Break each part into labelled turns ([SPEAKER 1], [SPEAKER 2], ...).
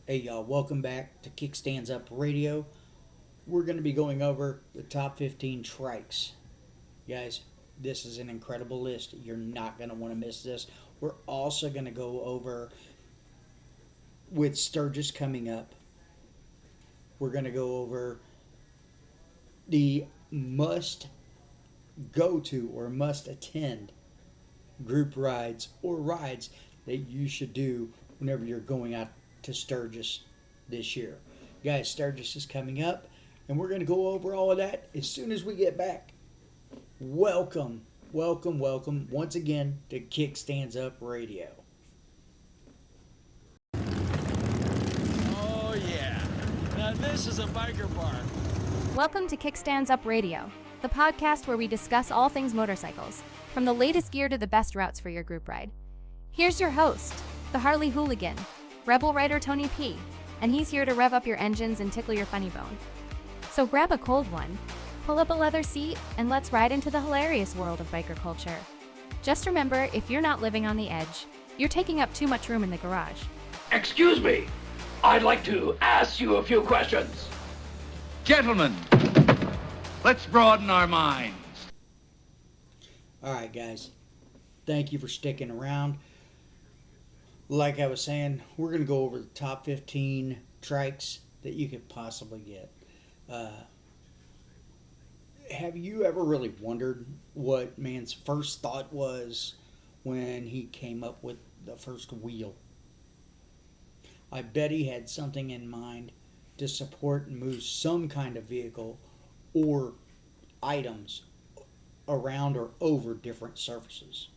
[SPEAKER 1] Hey y'all, welcome back to Kickstands Up Radio. We're going to be going over the top 15 trikes. Guys, this is an incredible list. You're not going to want to miss this. We're also going to go over, with Sturgis coming up, we're going to go over the must go to or must attend group rides or rides that you should do whenever you're going out to Sturgis this year. Guys, Sturgis is coming up, and we're going to go over all of that as soon as we get back. Welcome, welcome, welcome once again to Kickstands Up Radio.
[SPEAKER 2] Oh, yeah. Now, this is a biker bar.
[SPEAKER 3] Welcome to Kickstands Up Radio, the podcast where we discuss all things motorcycles, from the latest gear to the best routes for your group ride. Here's your host, the Harley Hooligan, Rebel Rider Tony P, and he's here to rev up your engines and tickle your funny bone. So grab a cold one, pull up a leather seat, and let's ride into the hilarious world of biker culture. Just remember, if you're not living on the edge, you're taking up too much room in the garage.
[SPEAKER 4] Excuse me, I'd like to ask you a few questions.
[SPEAKER 5] Gentlemen, let's broaden our minds.
[SPEAKER 1] Alright, guys, thank you for sticking around. Like I was saying, we're going to go over the top 15 trikes that you could possibly get. Have you ever really wondered what man's first thought was when he came up with the first wheel? I bet he had something in mind to support and move some kind of vehicle or items around or over different surfaces.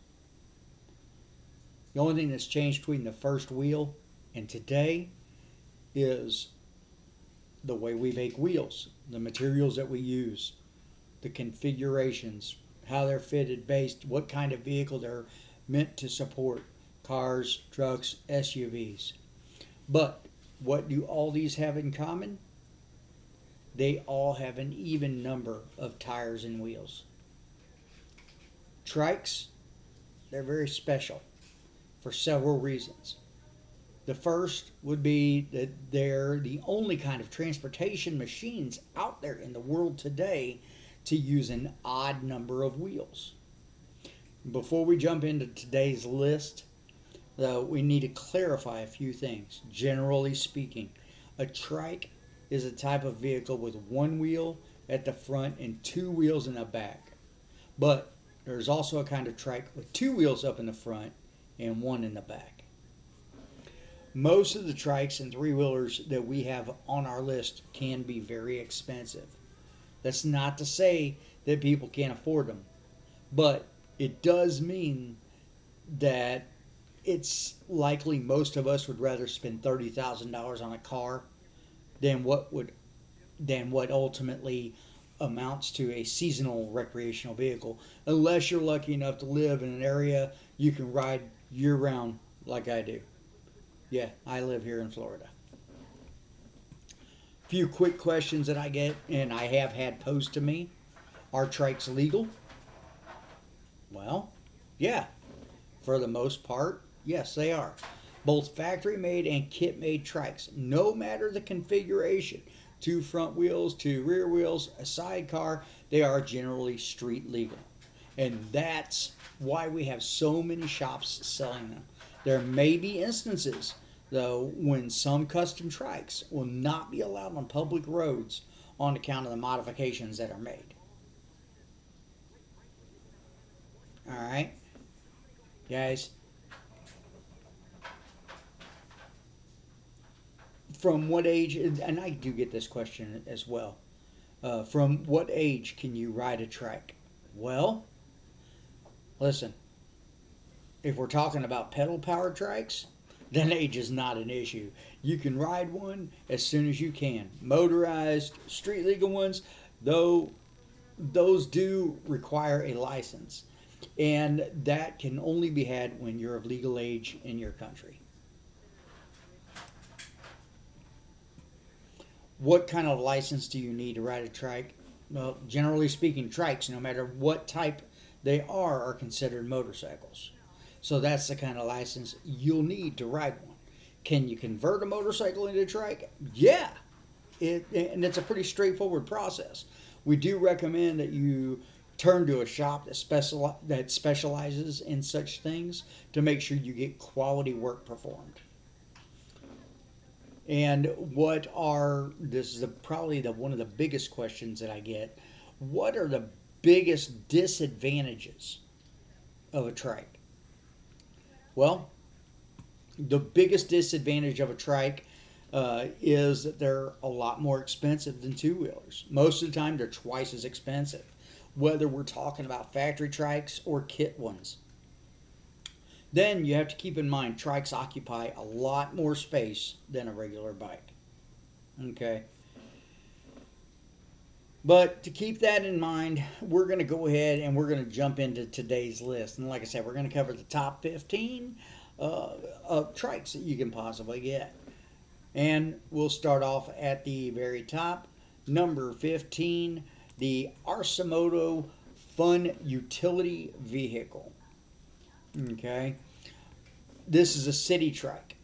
[SPEAKER 1] The only thing that's changed between the first wheel and today is the way we make wheels, the materials that we use, the configurations, how they're fitted based, what kind of vehicle they're meant to support, cars, trucks, SUVs. But what do all these have in common? They all have an even number of tires and wheels. Trikes, they're very special for several reasons. The first would be that they're the only kind of transportation machines out there in the world today to use an odd number of wheels. Before we jump into today's list, though, we need to clarify a few things. Generally speaking, a trike is a type of vehicle with one wheel at the front and two wheels in the back. But there's also a kind of trike with two wheels up in the front and one in the back. Most of the trikes and three-wheelers that we have on our list can be very expensive. That's not to say that people can't afford them, but it does mean that it's likely most of us would rather spend $30,000 on a car than what ultimately amounts to a seasonal recreational vehicle, unless you're lucky enough to live in an area you can ride year-round like I do. Yeah, I live here in Florida. Few quick questions that I get and I have had posed to me. Are trikes legal? Well, yeah. For the most part, yes, they are. Both factory-made and kit-made trikes, no matter the configuration, two front wheels, two rear wheels, a sidecar, they are generally street legal. And that's why we have so many shops selling them. There may be instances, though, when some custom trikes will not be allowed on public roads on account of the modifications that are made. Alright, guys. From what age, and I do get this question as well, from what age can you ride a trike? Well, listen, if we're talking about pedal powered trikes, then age is not an issue. You can ride one as soon as you can. Motorized, street legal ones, though, those do require a license. And that can only be had when you're of legal age in your country. What kind of license do you need to ride a trike? Well, generally speaking, trikes, no matter what type they are considered motorcycles. So that's the kind of license you'll need to ride one. Can you convert a motorcycle into a trike? Yeah, and it's a pretty straightforward process. We do recommend that you turn to a shop that specializes in such things to make sure you get quality work performed. And this is probably one of the biggest questions that I get. What are the biggest disadvantages of a trike? Well, the biggest disadvantage of a trike is that they're a lot more expensive than two wheelers. Most of the time, they're twice as expensive, whether we're talking about factory trikes or kit ones. Then you have to keep in mind trikes occupy a lot more space than a regular bike. Okay. But to keep that in mind, we're going to go ahead and we're going to jump into today's list. And like I said, we're going to cover the top 15 of trikes that you can possibly get. And we'll start off at the very top. Number 15, the Arcimoto Fun Utility Vehicle. Okay. This is a city trike.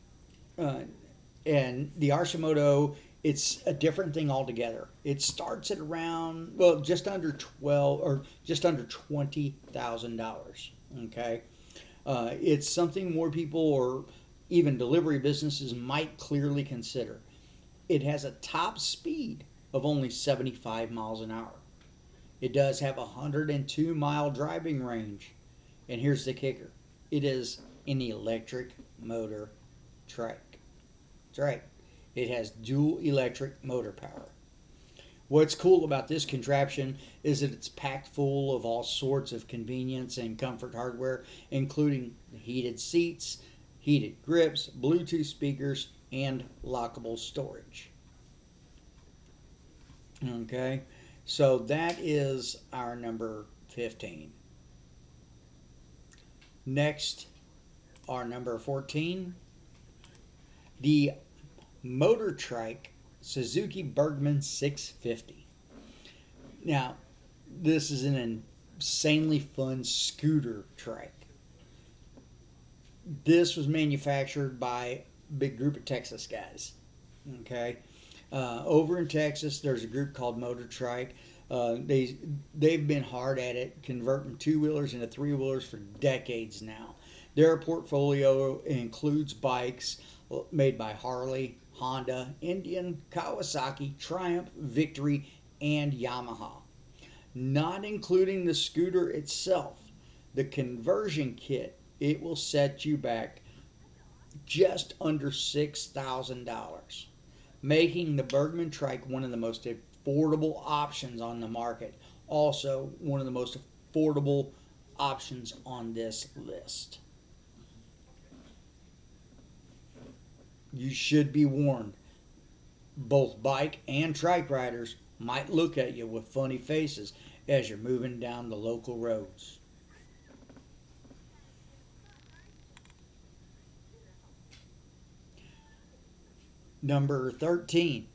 [SPEAKER 1] And the Arcimoto, it's a different thing altogether. It starts at around, well, just under $20,000. Okay. It's something more people or even delivery businesses might clearly consider. It has a top speed of only 75 miles an hour. It does have a 102-mile driving range. And here's the kicker. It is an electric motor trike. That's right. It has dual electric motor power. What's cool about this contraption is that it's packed full of all sorts of convenience and comfort hardware, including heated seats, heated grips, Bluetooth speakers, and lockable storage. Okay, so that is our number 15. Next, our number 14, the Motor Trike Suzuki Bergman 650. Now, this is an insanely fun scooter trike. This was manufactured by a big group of Texas guys. Okay, over in Texas, there's a group called Motor Trike. They've been hard at it, converting two wheelers into three wheelers for decades now. Their portfolio includes bikes made by Harley, Honda, Indian, Kawasaki, Triumph, Victory, and Yamaha. Not including the scooter itself, the conversion kit, it will set you back just under $6,000, making the Bergman Trike one of the most affordable options on the market. Also, one of the most affordable options on this list. You should be warned. Both bike and trike riders might look at you with funny faces as you're moving down the local roads. Number 13.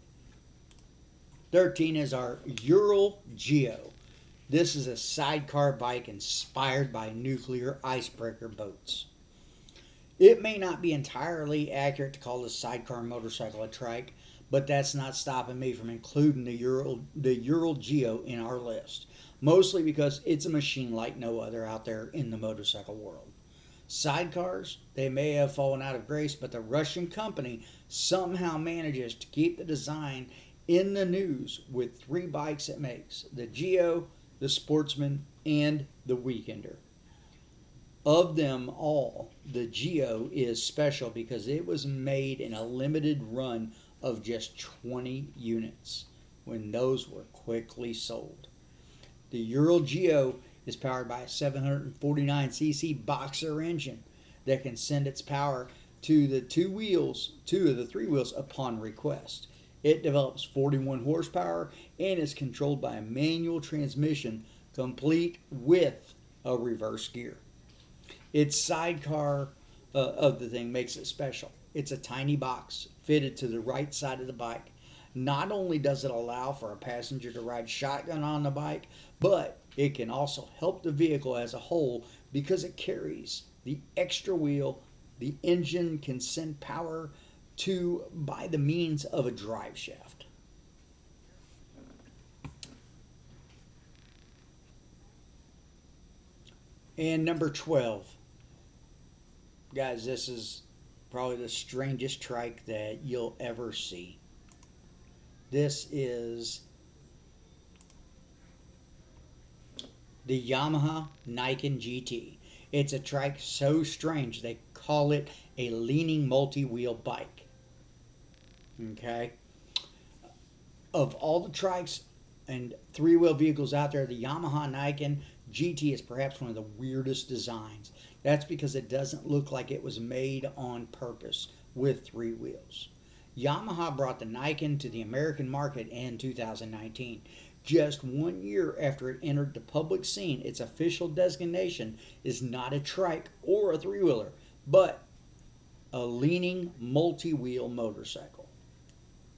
[SPEAKER 1] 13 is our Ural Geo. This is a sidecar bike inspired by nuclear icebreaker boats. It may not be entirely accurate to call this sidecar motorcycle a trike, but that's not stopping me from including the Ural Geo in our list, mostly because it's a machine like no other out there in the motorcycle world. Sidecars, they may have fallen out of grace, but the Russian company somehow manages to keep the design in the news with three bikes it makes: the Geo, the Sportsman, and the Weekender. Of them all, the Geo is special because it was made in a limited run of just 20 units, when those were quickly sold. The Ural Geo is powered by a 749cc boxer engine that can send its power to the two of the three wheels upon request. It develops 41 horsepower and is controlled by a manual transmission complete with a reverse gear. Its sidecar of the thing makes it special. It's a tiny box fitted to the right side of the bike. Not only does it allow for a passenger to ride shotgun on the bike, but it can also help the vehicle as a whole because it carries the extra wheel. The engine can send power by the means of a drive shaft. And number 12. Guys, this is probably the strangest trike that you'll ever see. This is the Yamaha Nikon GT. It's a trike so strange they call it a leaning multi-wheel bike. Okay? Of all the trikes and three-wheel vehicles out there, the Yamaha Nikon GT is perhaps one of the weirdest designs. That's because it doesn't look like it was made on purpose with three wheels. Yamaha brought the Nikon to the American market in 2019. Just 1 year after it entered the public scene, its official designation is not a trike or a three-wheeler, but a leaning multi-wheel motorcycle,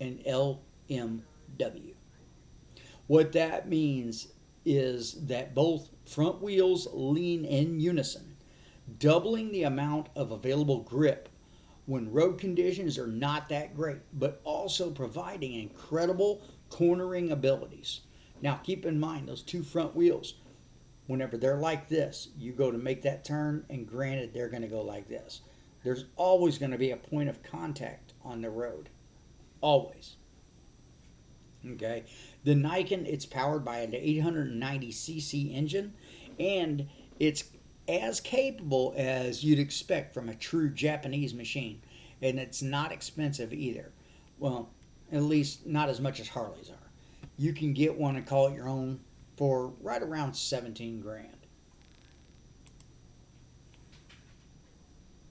[SPEAKER 1] an LMW. What that means is that both front wheels lean in unison, doubling the amount of available grip when road conditions are not that great, but also providing incredible cornering abilities. Now keep in mind those two front wheels, whenever they're like this, you go to make that turn, and granted they're going to go like this. There's always going to be a point of contact on the road. Always. Okay. The Nikon, it's powered by an 890cc engine, and it's as capable as you'd expect from a true Japanese machine. And it's not expensive either. Well, at least not as much as Harley's are. You can get one and call it your own for right around 17 grand.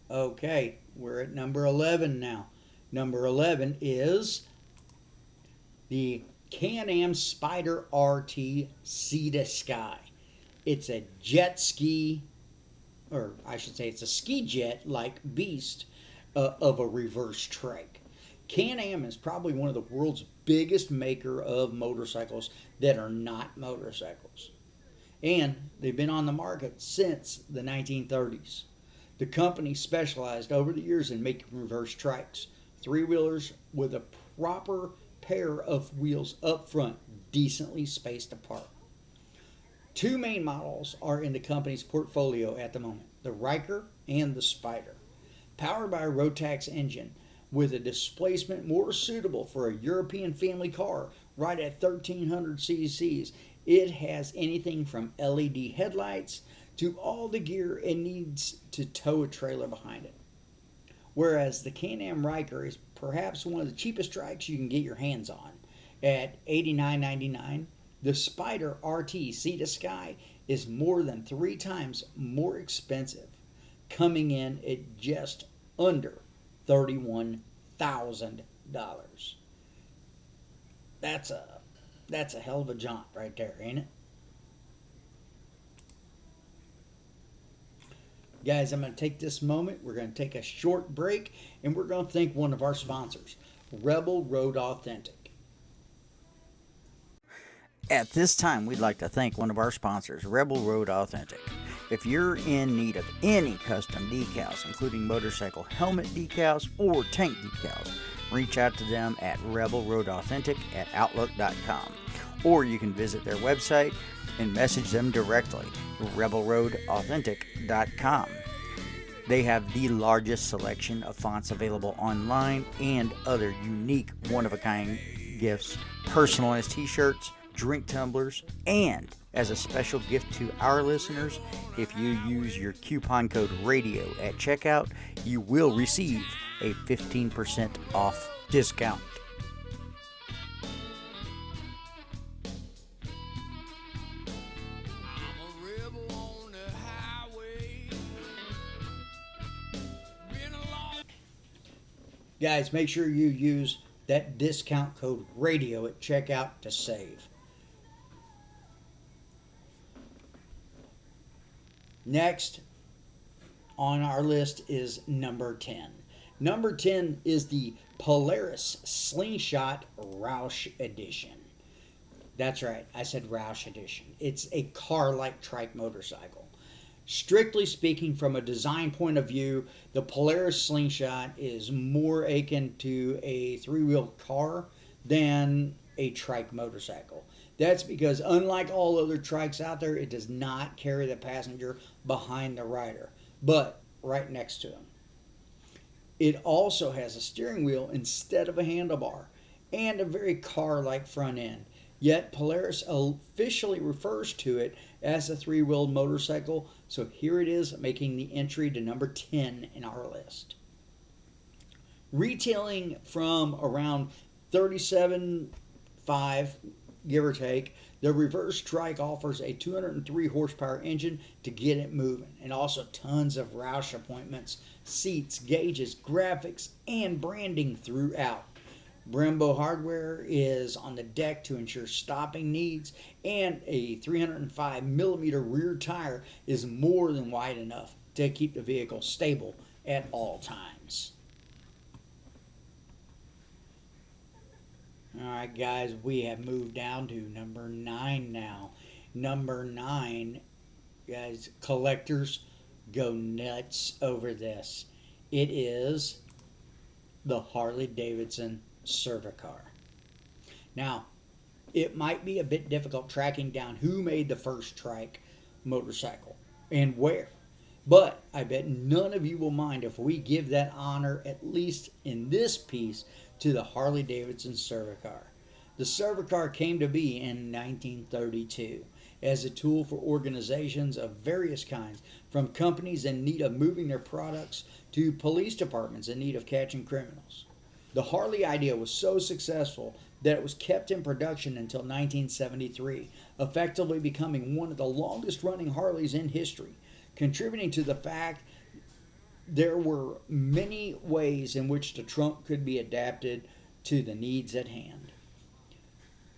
[SPEAKER 1] Okay, we're at number 11 now. Number 11 is the Can-Am Spyder RT Sea to Sky. It's a jet ski, or I should say it's a ski jet like beast of a reverse trike. Can-Am is probably one of the world's biggest maker of motorcycles that are not motorcycles. And they've been on the market since the 1930s. The company specialized over the years in making reverse trikes, three-wheelers with a proper pair of wheels up front, decently spaced apart. Two main models are in the company's portfolio at the moment, the Riker and the Spyder. Powered by a Rotax engine with a displacement more suitable for a European family car, right at 1300 cc's, it has anything from LED headlights to all the gear it needs to tow a trailer behind it. Whereas the Can-Am Riker is perhaps one of the cheapest trikes you can get your hands on at $89.99, the Spyder RT Sea to Sky is more than 3 times more expensive, coming in at just under $31,000. That's a hell of a jaunt right there, ain't it? Guys, I'm going to take this moment. We're going to take a short break, and we're going to thank one of our sponsors, Rebel Road Authentic. At this time, we'd like to thank one of our sponsors, Rebel Road Authentic. If you're in need of any custom decals, including motorcycle helmet decals or tank decals, reach out to them at Rebel Road Authentic at Outlook.com. Or you can visit their website and message them directly, rebelroadauthentic.com. They have the largest selection of fonts available online and other unique one-of-a-kind gifts, personalized t-shirts, drink tumblers, and as a special gift to our listeners, if you use your coupon code RADIO at checkout, you will receive a 15% off discount. Guys, make sure you use that discount code RADIO at checkout to save. Next on our list is number 10. Number 10 is the Polaris Slingshot Roush Edition. That's right, I said Roush Edition. It's a car-like trike motorcycle. Strictly speaking, from a design point of view, the Polaris Slingshot is more akin to a three-wheel car than a trike motorcycle. That's because, unlike all other trikes out there, it does not carry the passenger behind the rider, but right next to him. It also has a steering wheel instead of a handlebar and a very car-like front end. Yet Polaris officially refers to it as a three-wheeled motorcycle, so here it is, making the entry to number 10 in our list. Retailing from around $37.5, give or take, the reverse trike offers a 203 horsepower engine to get it moving, and also tons of Roush appointments, seats, gauges, graphics, and branding throughout. Brembo hardware is on the deck to ensure stopping needs, and a 305 millimeter rear tire is more than wide enough to keep the vehicle stable at all times. Alright guys, we have moved down to number 9 now. Number 9, guys, collectors go nuts over this. It is the Harley Davidson Cervicar. Now, it might be a bit difficult tracking down who made the first trike motorcycle and where, but I bet none of you will mind if we give that honor, at least in this piece, to the Harley Davidson Cervicar. The Cervicar came to be in 1932 as a tool for organizations of various kinds, from companies in need of moving their products to police departments in need of catching criminals. The Harley idea was so successful that it was kept in production until 1973, effectively becoming one of the longest running Harleys in history, contributing to the fact there were many ways in which the trunk could be adapted to the needs at hand.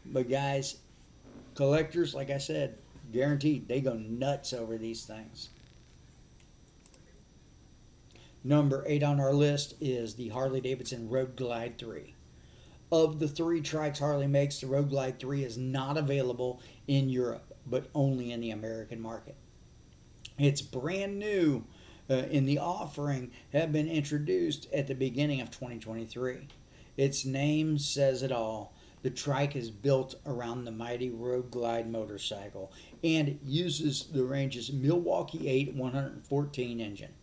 [SPEAKER 1] But guys, collectors, like I said, guaranteed they go nuts over these things. Number 8 on our list is the Harley Davidson Road Glide 3. Of the 3 trikes Harley makes, the Road Glide 3 is not available in Europe, but only in the American market. It's brand new in the offering, have been introduced at the beginning of 2023. Its name says it all. The trike is built around the mighty Road Glide motorcycle and it uses the Range's Milwaukee 8 114 engine.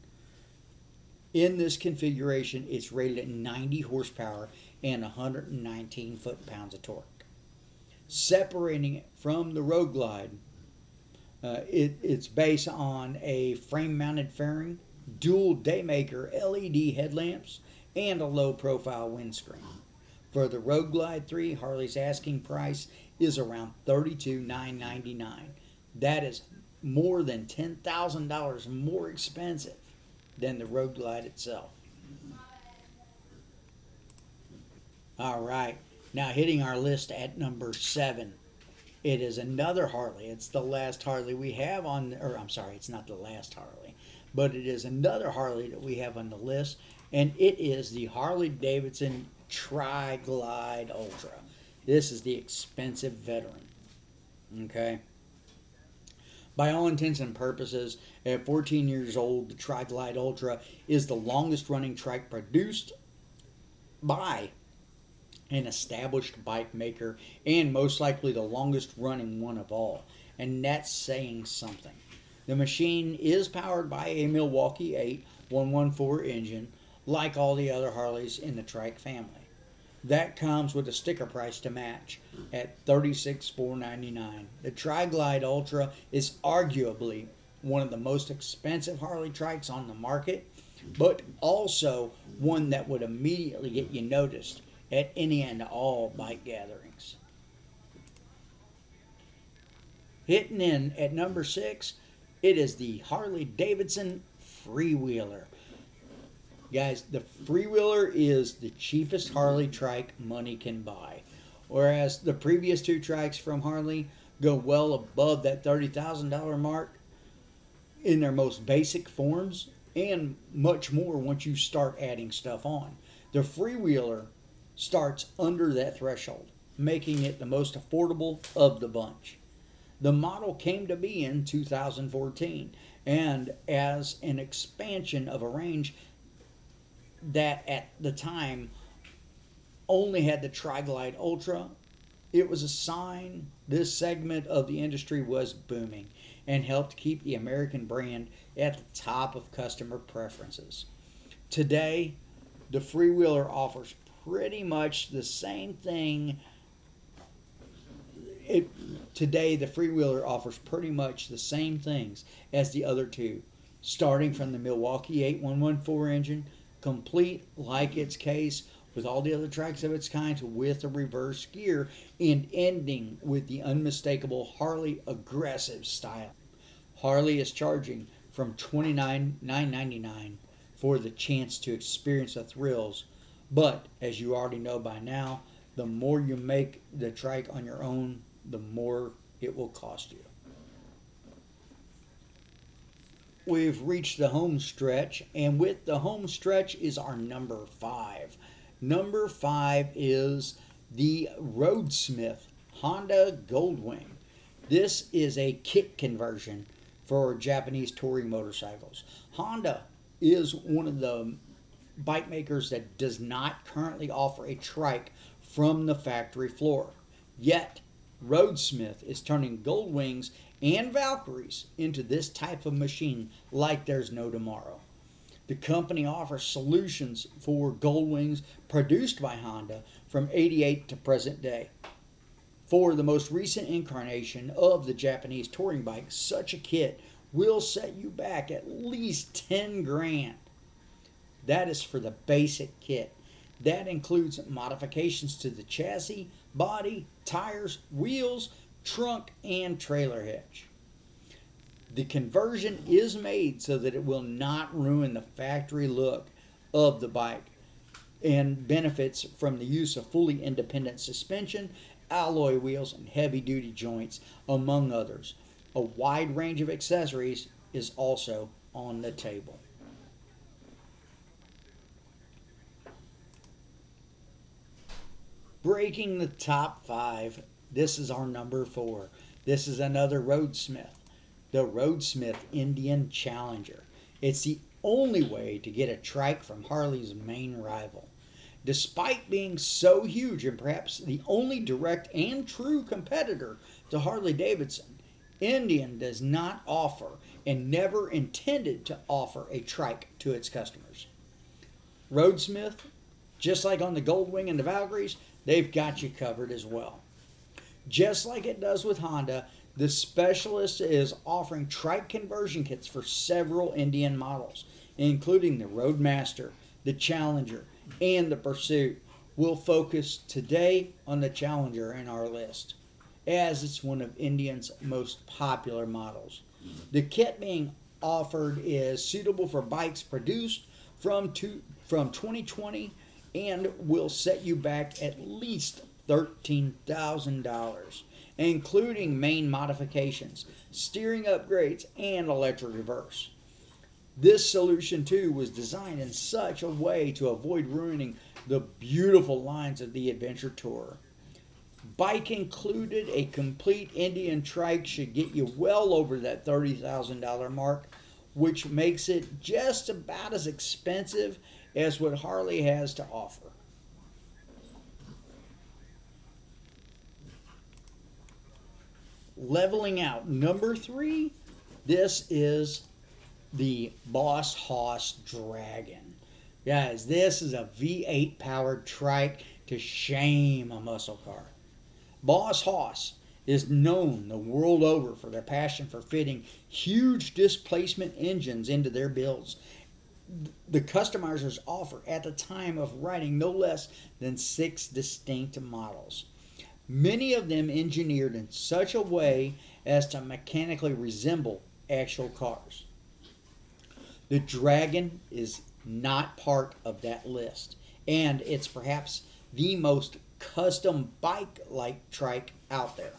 [SPEAKER 1] In this configuration, it's rated at 90 horsepower and 119 foot-pounds of torque. Separating it from the Road Glide, it's based on a frame-mounted fairing, dual daymaker LED headlamps, and a low-profile windscreen. For the Road Glide 3, Harley's asking price is around $32,999. That is more than $10,000 more expensive than the Road Glide itself. Alright, now hitting our list at number 7. It is another Harley. It's the last Harley we have on, or I'm sorry, it's not the last Harley, but it is another Harley that we have on the list, and it is the Harley Davidson Tri-Glide Ultra. This is the expensive veteran. Okay? By all intents and purposes, at 14 years old, the Tri-Glide Ultra is the longest running trike produced by an established bike maker, and most likely the longest running one of all. And that's saying something. The machine is powered by a Milwaukee 8 114 engine, like all the other Harleys in the trike family. That comes with a sticker price to match at $36,499. The Tri-Glide Ultra is arguably one of the most expensive Harley trikes on the market, but also one that would immediately get you noticed at any and all bike gatherings. Hitting in at number 6, it is the Harley Davidson Freewheeler. Guys, the Freewheeler is the cheapest Harley trike money can buy. Whereas the previous 2 trikes from Harley go well above that $30,000 mark in their most basic forms, and much more once you start adding stuff on. The Freewheeler starts under that threshold, making it the most affordable of the bunch. The model came to be in 2014 and as an expansion of a range that at the time only had the Tri-Glide Ultra, it was a sign this segment of the industry was booming and helped keep the American brand at the top of customer preferences. Today, the freewheeler offers pretty much the same thing. Today, the freewheeler offers pretty much the same things as the other two, starting from the Milwaukee 8114 engine, complete like its case with all the other tracks of its kind with a reverse gear, and ending with the unmistakable Harley aggressive style. Harley is charging from $29,999 for the chance to experience the thrills, but as you already know by now, the more you make the trike on your own, the more it will cost you. We've reached the home stretch, and with the home stretch is our number 5. Number 5 is the Roadsmith Honda Goldwing. This is a kit conversion for Japanese touring motorcycles. Honda is one of the bike makers that does not currently offer a trike from the factory floor. Yet, Roadsmith is turning Goldwings and Valkyries into this type of machine like there's no tomorrow. The company offers solutions for Goldwings produced by Honda from '88 to present day. For the most recent incarnation of the Japanese touring bike, such a kit will set you back at least 10 grand. That is for the basic kit. That includes modifications to the chassis, body, tires, wheels, trunk, and trailer hitch. The conversion is made so that it will not ruin the factory look of the bike and benefits from the use of fully independent suspension, alloy wheels, and heavy-duty joints, among others. A wide range of accessories is also on the table. Breaking the top 5, this is our number 4. This is another Roadsmith. The Roadsmith Indian Challenger. It's the only way to get a trike from Harley's main rival. Despite being so huge and perhaps the only direct and true competitor to Harley-Davidson, Indian does not offer and never intended to offer a trike to its customers. Roadsmith, just like on the Goldwing and the Valkyries, they've got you covered as well. Just like it does with Honda, the Specialist is offering trike conversion kits for several Indian models, including the Roadmaster, the Challenger, and the Pursuit. We'll focus today on the Challenger in our list, as it's one of Indian's most popular models. The kit being offered is suitable for bikes produced from 2020 and will set you back at least $13,000, including main modifications, steering upgrades, and electric reverse. This solution too was designed in such a way to avoid ruining the beautiful lines of the Adventure Tourer. Bike included, a complete Indian trike should get you well over that $30,000 mark, which makes it just about as expensive as what Harley has to offer. Leveling out, number 3, this is the Boss Hoss Dragon. Guys, this is a V8 powered trike to shame a muscle car. Boss Hoss is known the world over for their passion for fitting huge displacement engines into their builds. The customizers offer at the time of writing no less than 6 distinct models. Many of them engineered in such a way as to mechanically resemble actual cars. The Dragon is not part of that list, and it's perhaps the most custom bike-like trike out there,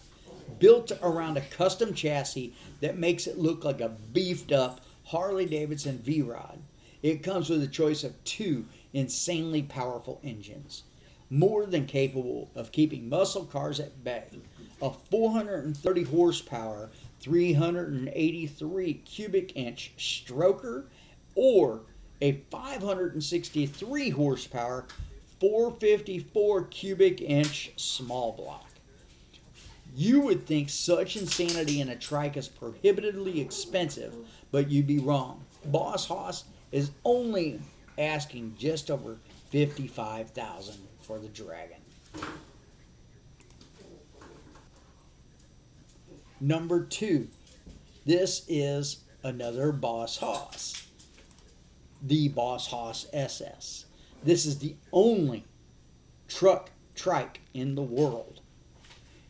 [SPEAKER 1] built around a custom chassis that makes it look like a beefed-up Harley-Davidson V-Rod. It comes with a choice of 2 insanely powerful engines, more than capable of keeping muscle cars at bay. A 430 horsepower 383 cubic inch stroker, or a 563 horsepower 454 cubic inch small block. You would think such insanity in a trike is prohibitively expensive, but you'd be wrong. Boss Hoss is only asking just over $55,000 for the Dragon. Number 2, this is another Boss Hoss, the Boss Hoss SS. This is the only truck trike in the world.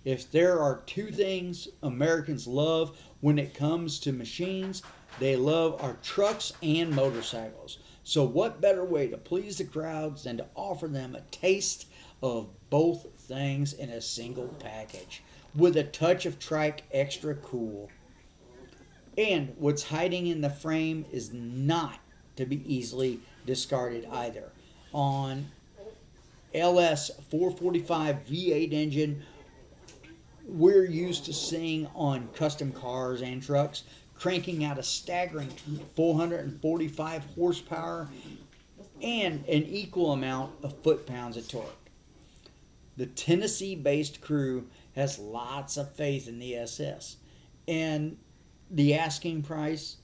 [SPEAKER 1] If there are two things Americans love when it comes to machines, they love our trucks and motorcycles. So what better way to please the crowds than to offer them a taste of both things in a single package with a touch of trike extra cool. And what's hiding in the frame is not to be easily discarded either. On LS 445 V8 engine, we're used to seeing on custom cars and trucks cranking out a staggering 445 horsepower and an equal amount of foot-pounds of torque. The Tennessee-based crew has lots of faith in the SS, and the asking price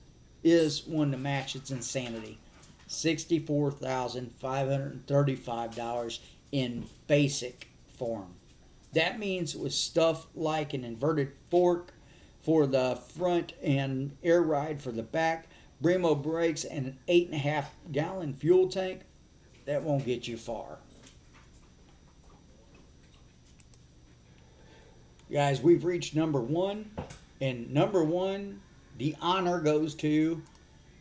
[SPEAKER 1] is one to match its insanity. $64,535 in basic form. That means with stuff like an inverted fork for the front and air ride for the back, Bremo brakes, and an 8.5 gallon fuel tank, that won't get you far. Guys, we've reached number 1, and number 1, the honor goes to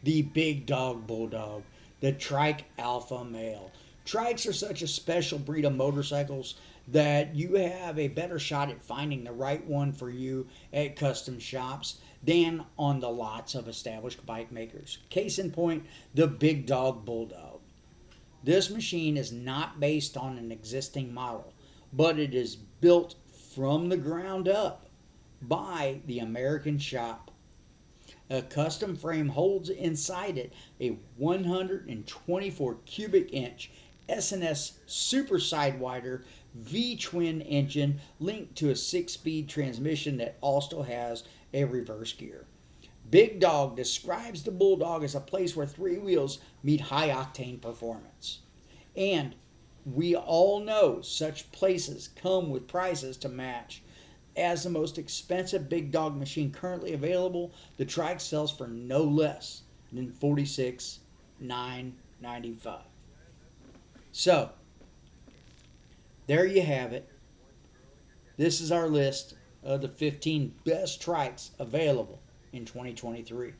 [SPEAKER 1] the Big Dog Bulldog, the Trike Alpha Male. Trikes are such a special breed of motorcycles that you have a better shot at finding the right one for you at custom shops than on the lots of established bike makers. Case in point, the Big Dog Bulldog. This machine is not based on an existing model, but it is built from the ground up by the American shop. A custom frame holds inside it a 124 cubic inch S&S Super Sidewinder V-twin engine linked to a 6-speed transmission that also has a reverse gear. Big Dog describes the Bulldog as a place where 3 wheels meet high-octane performance. And we all know such places come with prices to match. As the most expensive Big Dog machine currently available, the Trike sells for no less than $46,995. So, there you have it. This is our list of the 15 best trikes available in 2023.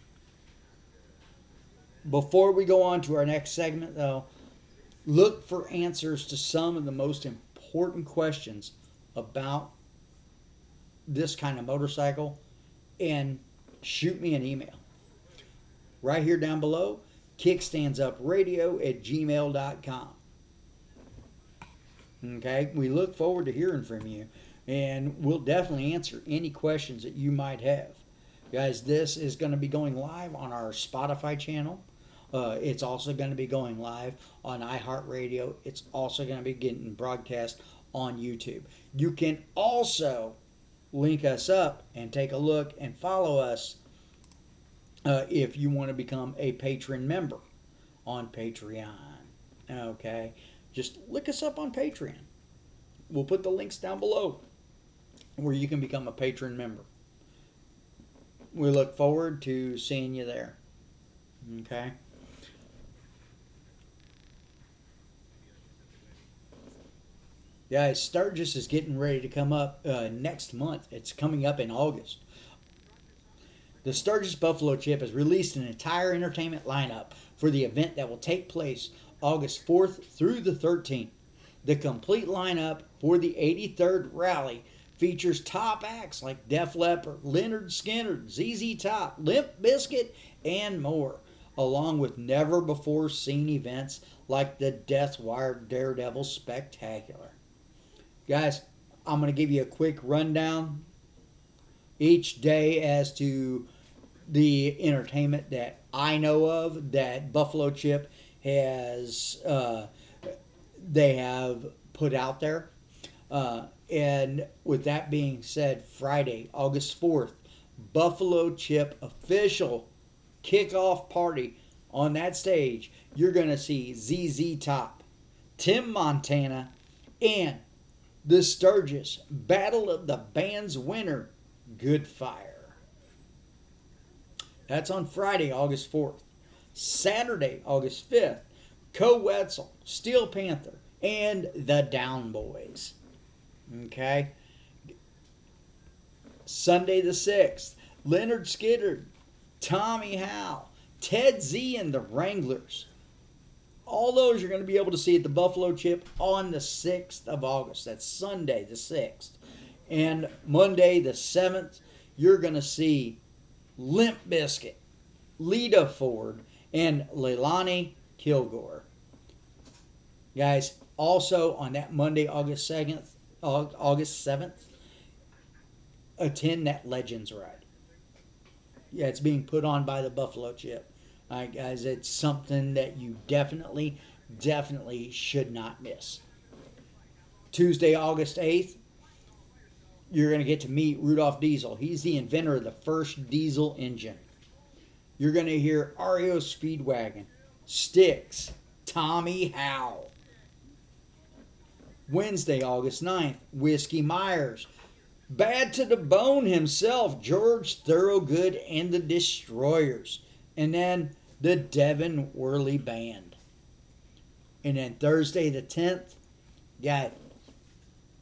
[SPEAKER 1] Before we go on to our next segment, though, look for answers to some of the most important questions about this kind of motorcycle and shoot me an email. Right here down below, kickstandsupradio@gmail.com. Okay, we look forward to hearing from you, and we'll definitely answer any questions that you might have. Guys, this is going to be going live on our Spotify channel. It's also going to be going live on iHeartRadio. It's also going to be getting broadcast on YouTube. You can also link us up and take a look and follow us if you want to become a patron member on Patreon. Okay, just look us up on Patreon. We'll put the links down below where you can become a patron member. We look forward to seeing you there. Okay. Guys, Sturgis is getting ready to come up next month. It's coming up in August. The Sturgis Buffalo Chip has released an entire entertainment lineup for the event that will take place August 4th through the 13th. The complete lineup for the 83rd Rally features top acts like Def Leppard, Lynyrd Skynyrd, ZZ Top, Limp Bizkit, and more, along with never-before-seen events like the Death Wire Daredevil Spectacular. Guys, I'm going to give you a quick rundown each day as to the entertainment that I know of that Buffalo Chip has they have put out there. And with that being said, Friday, August 4th, Buffalo Chip official kickoff party on that stage. You're going to see ZZ Top, Tim Montana, and the Sturgis Battle of the Bands winner, Good Fire. That's on Friday, August 4th. Saturday, August 5th, Co Wetzel, Steel Panther, and the Down Boys. Okay? Sunday the 6th, Leonard Skiddard, Tommy Howe, Ted Z and the Wranglers. All those you're going to be able to see at the Buffalo Chip on the 6th of August. That's Sunday the 6th. And Monday the 7th, you're going to see Limp Bizkit, Lita Ford, and Leilani Kilgore. Guys, also on that Monday, August 7th, attend that Legends ride. Yeah, it's being put on by the Buffalo Chip. All right, guys, it's something that you definitely should not miss. Tuesday, August 8th, you're going to get to meet Rudolph Diesel. He's the inventor of the first diesel engine. You're going to hear REO Speedwagon, Styx, Tommy Howe. Wednesday, August 9th, Whiskey Myers, Bad to the Bone himself, George Thorogood and the Destroyers. And then the Devin Worley Band. And then Thursday the 10th, got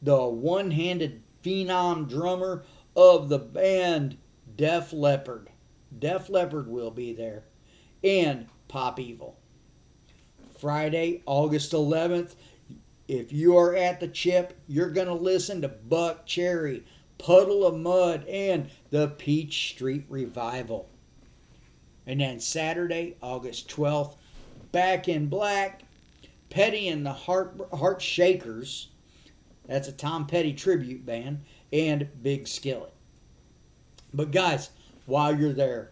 [SPEAKER 1] the one-handed phenom drummer of the band, Def Leppard. Def Leppard will be there. And Pop Evil. Friday, August 11th, if you are at the Chip, you're going to listen to Buck Cherry, Puddle of Mud, and the Peach Street Revival. And then Saturday, August 12th, Back in Black, Petty and the Heart Shakers. That's a Tom Petty tribute band. And Big Skillet. But guys, while you're there,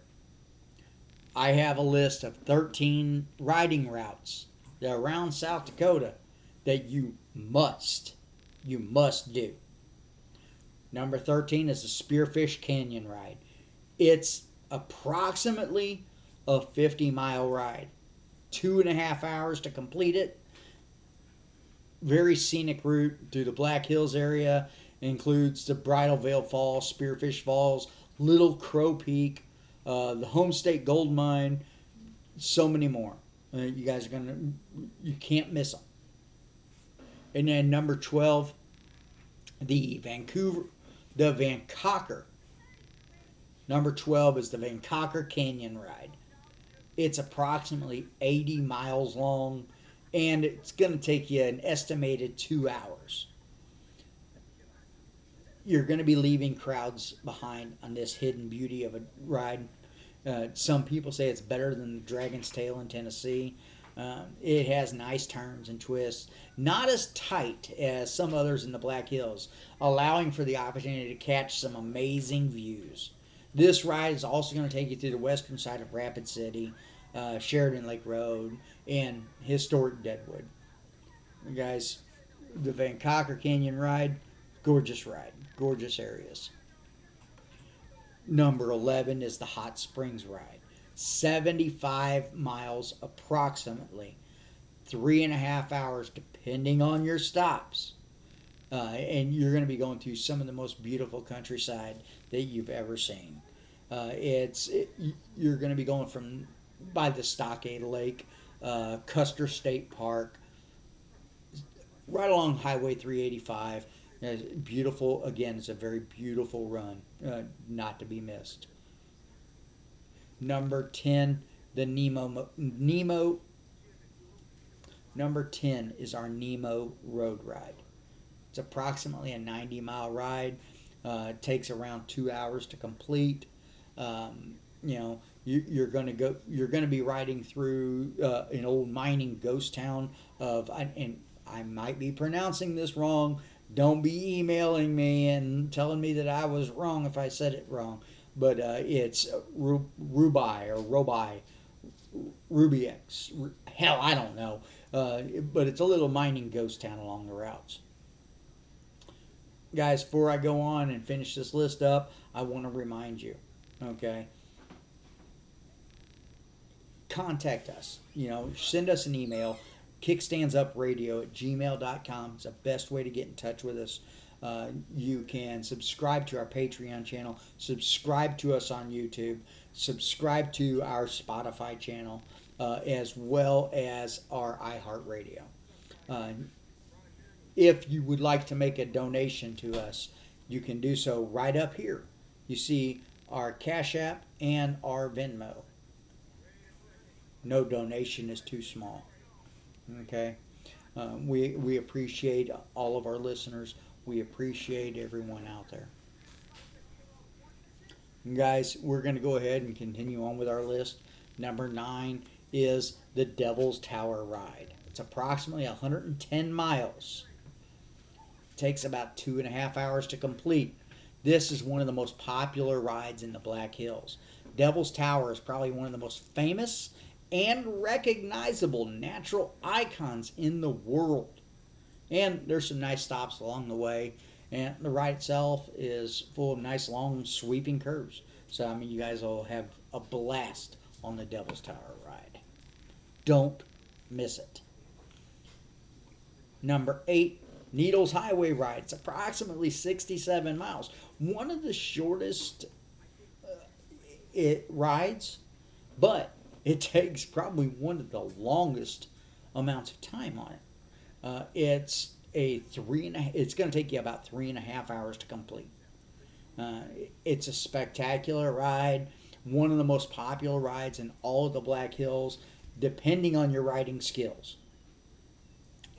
[SPEAKER 1] I have a list of 13 riding routes around South Dakota that you must do. Number 13 is the Spearfish Canyon ride. It's approximately a 50-mile ride. 2.5 hours to complete it. Very scenic route through the Black Hills area. It includes the Bridal Veil Falls, Spearfish Falls, Little Crow Peak, the Home State Gold Mine, so many more. You guys are you can't miss them. And then number 12, the Vancocker. Number 12 is the Vancocker Canyon ride. It's approximately 80 miles long, and it's going to take you an estimated 2 hours. You're going to be leaving crowds behind on this hidden beauty of a ride. Some people say it's better than the Dragon's Tail in Tennessee. It has nice turns and twists, not as tight as some others in the Black Hills, allowing for the opportunity to catch some amazing views. This ride is also going to take you through the western side of Rapid City, Sheridan Lake Road, and historic Deadwood. Guys, the Vancocker Canyon ride, gorgeous areas. Number 11 is the Hot Springs ride. 75 miles approximately. 3.5 hours depending on your stops. And you're going to be going through some of the most beautiful countryside that you've ever seen. You're going to be going by the Stockade Lake, Custer State Park, right along Highway 385. Beautiful, again, it's a very beautiful run, not to be missed. Number 10, the Nemo. Number 10 is our Nemo Road Ride. It's approximately a 90-mile ride. It takes around 2 hours to complete. You're going to be riding through an old mining ghost town and I might be pronouncing this wrong, Don't be emailing me and telling me that I was wrong if I said it wrong. But it's Rubai or Robi, Rubix. Hell, I don't know. But it's a little mining ghost town along the routes. Guys, before I go on and finish this list up, I want to remind you, okay? Contact us. Send us an email. Kickstandsupradio@gmail.com is the best way to get in touch with us. You can subscribe to our Patreon channel, subscribe to us on YouTube, subscribe to our Spotify channel, as well as our iHeartRadio. If you would like to make a donation to us, you can do so right up here. You see our Cash App and our Venmo. No donation is too small. Okay? We appreciate all of our listeners. We appreciate everyone out there. Guys, we're going to go ahead and continue on with our list. Number 9 is the Devil's Tower Ride. It's approximately 110 miles. It takes about 2.5 hours to complete. This is one of the most popular rides in the Black Hills. Devil's Tower is probably one of the most famous and recognizable natural icons in the world. And there's some nice stops along the way. And the ride itself is full of nice, long, sweeping curves. So, you guys will have a blast on the Devil's Tower ride. Don't miss it. Number 8, Needles Highway Ride. It's approximately 67 miles. One of the shortest rides, but it takes probably one of the longest amounts of time on it. It's going to take you about 3.5 hours to complete. It's a spectacular ride, one of the most popular rides in all of the Black Hills, depending on your riding skills.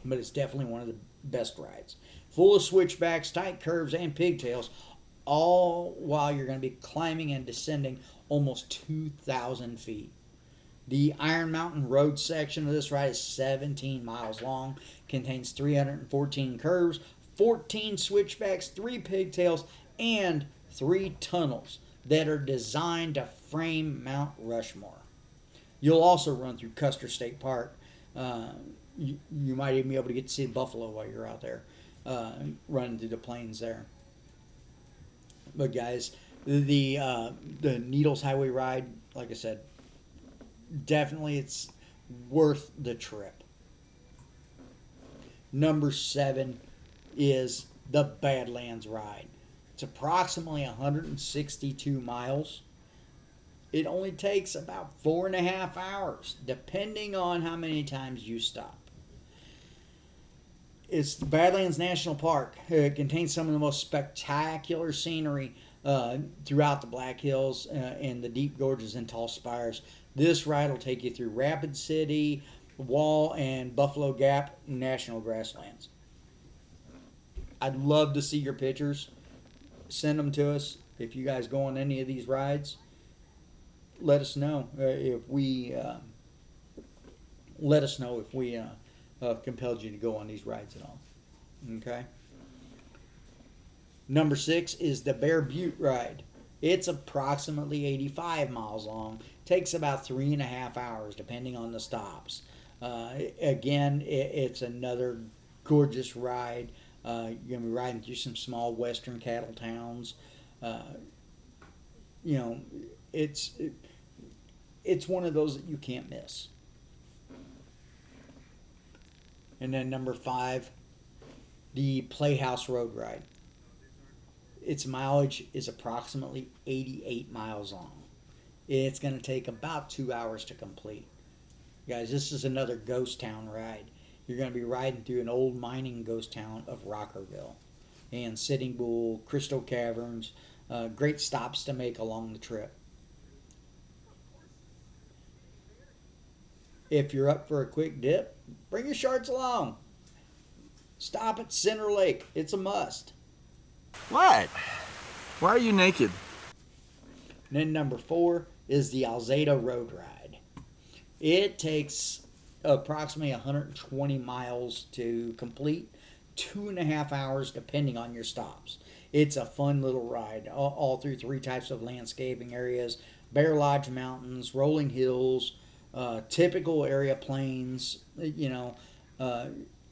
[SPEAKER 1] But it's definitely one of the best rides. Full of switchbacks, tight curves, and pigtails, all while you're going to be climbing and descending almost 2,000 feet. The Iron Mountain Road section of this ride is 17 miles long, contains 314 curves, 14 switchbacks, 3 pigtails, and 3 tunnels that are designed to frame Mount Rushmore. You'll also run through Custer State Park. You might even be able to get to see buffalo while you're out there running through the plains there. But guys, the Needles Highway Ride, like I said, definitely it's worth the trip. Number 7 is the Badlands Ride. It's approximately 162 miles. It only takes about 4.5 hours, depending on how many times you stop. It's the Badlands National Park. It contains some of the most spectacular scenery throughout the Black Hills and the deep gorges and tall spires. This ride will take you through Rapid City, Wall, and Buffalo Gap National Grasslands. I'd love to see your pictures. Send them to us. If you guys go on any of these rides, let us know if we compelled you to go on these rides at all. Okay. Number 6 is the Bear Butte Ride. It's approximately 85 miles long. Takes about 3.5 hours, depending on the stops. Again, it's another gorgeous ride. You're going to be riding through some small western cattle towns. It's one of those that you can't miss. And then number 5, the Playhouse Road Ride. Its mileage is approximately 88 miles long. It's going to take about 2 hours to complete. Guys, this is another ghost town ride. You're going to be riding through an old mining ghost town of Rockerville and Sitting Bull, Crystal Caverns. Great stops to make along the trip. If you're up for a quick dip, bring your shorts along. Stop at Center Lake. It's a must.
[SPEAKER 6] What? Why are you naked?
[SPEAKER 1] And then number 4 is the Alzada Road Ride. It takes approximately 120 miles to complete. 2.5 hours depending on your stops. It's a fun little ride all through 3 types of landscaping areas: Bear Lodge Mountains, rolling hills, typical area plains, and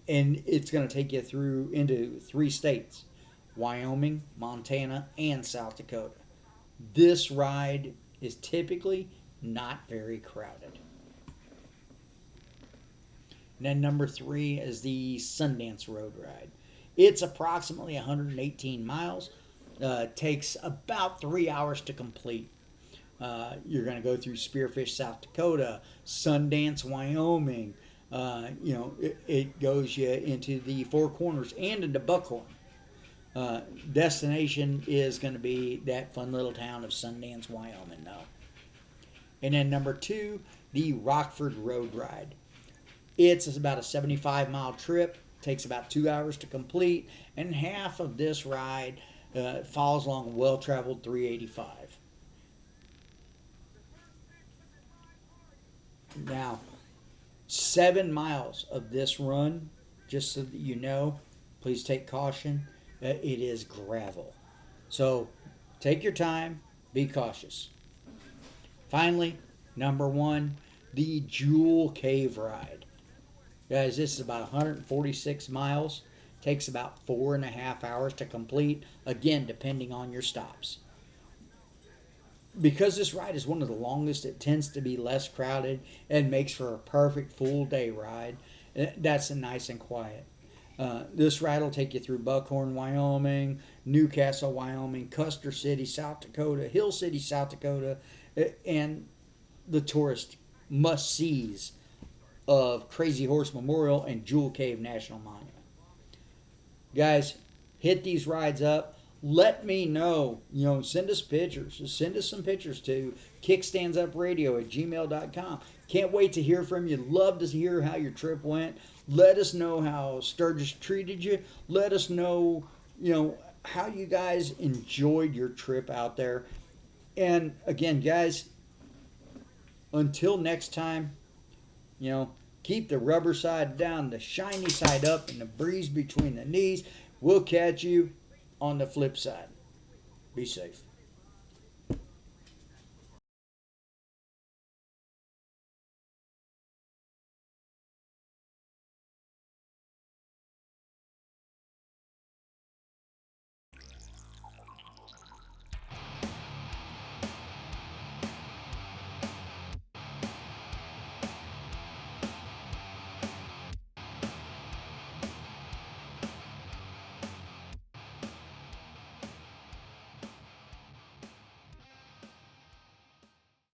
[SPEAKER 1] it's going to take you through into 3 states: Wyoming, Montana, and South Dakota. This ride is typically not very crowded. And then number 3 is the Sundance Road Ride. It's approximately 118 miles. Takes about 3 hours to complete. You're going to go through Spearfish, South Dakota, Sundance, Wyoming. It goes you into the Four Corners and into Buckhorn. Destination is going to be that fun little town of Sundance, Wyoming, though. And then number 2, the Rockford Road Ride. It's about a 75-mile trip. Takes about 2 hours to complete, and half of this ride follows along a well-traveled 385. Now, 7 miles of this run, just so that you know, please take caution, it is gravel. So take your time, be cautious. Finally, number 1, the Jewel Cave Ride. Guys, this is about 146 miles. Takes about 4.5 hours to complete, again, depending on your stops. Because this ride is one of the longest, it tends to be less crowded and makes for a perfect full day ride. That's nice and quiet. This ride will take you through Buckhorn, Wyoming, Newcastle, Wyoming, Custer City, South Dakota, Hill City, South Dakota, and the tourist must-sees of Crazy Horse Memorial and Jewel Cave National Monument. Guys, hit these rides up. Let me know. Send us pictures. Send us some pictures to kickstandsupradio@gmail.com. Can't wait to hear from you. Love to hear how your trip went. Let us know how Sturgis treated you. Let us know, how you guys enjoyed your trip out there. And again, guys, until next time, keep the rubber side down, the shiny side up, and the breeze between the knees. We'll catch you on the flip side. Be safe.